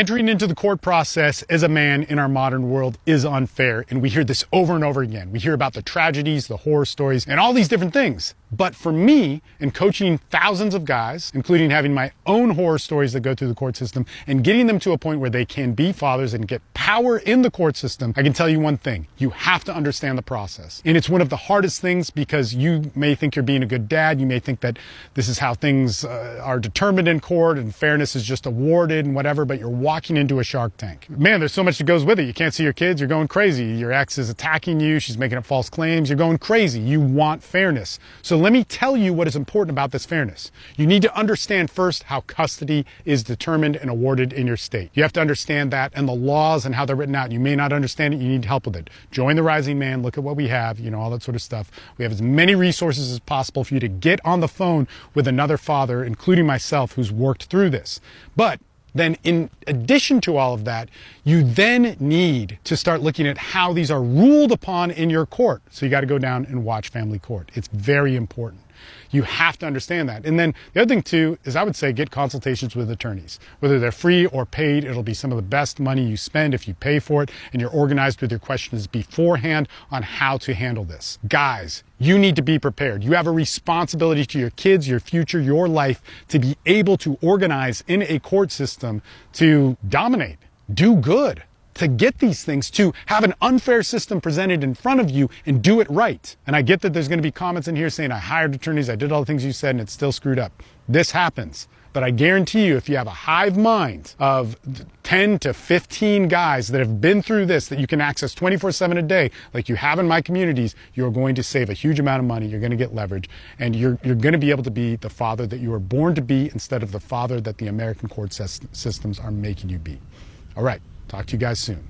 Entering into the court process as a man in our modern world is unfair, and we hear this over and over again. We hear about the tragedies, the horror stories, and all these different things. But for me, in coaching thousands of guys, including having my own horror stories that go through the court system and getting them to a point where they can be fathers and get power in the court system, I can tell you one thing: you have to understand the process. And it's one of the hardest things, because you may think you're being a good dad, you may think that this is how things are determined in court and fairness is just awarded and whatever, but you're walking into a shark tank. Man, there's so much that goes with it. You can't see your kids, you're going crazy. Your ex is attacking you, she's making up false claims, you're going crazy. You want fairness. So let me tell you what is important about this fairness. You need to understand first how custody is determined and awarded in your state. You have to understand that and the laws and how they're written out. You may not understand it, you need help with it. Join the Rising Man, look at what we have, all that sort of stuff. We have as many resources as possible for you to get on the phone with another father, including myself, who's worked through this. But then in addition to all of that, you then need to start looking at how these are ruled upon in your court. So you got to go down and watch family court. It's very important. You have to understand that. And then the other thing too is, I would say, get consultations with attorneys. Whether they're free or paid, it'll be some of the best money you spend if you pay for it and you're organized with your questions beforehand on how to handle this. Guys, you need to be prepared. You have a responsibility to your kids, your future, your life, to be able to organize in a court system to dominate, do good, to get these things, to have an unfair system presented in front of you and do it right. And I get that there's going to be comments in here saying I hired attorneys, I did all the things you said, and it's still screwed up. This happens. But I guarantee you, if you have a hive mind of 10 to 15 guys that have been through this, that you can access 24/7 a day, like you have in my communities, you're going to save a huge amount of money, you're going to get leverage, and you're going to be able to be the father that you were born to be instead of the father that the American court systems are making you be. All right, talk to you guys soon.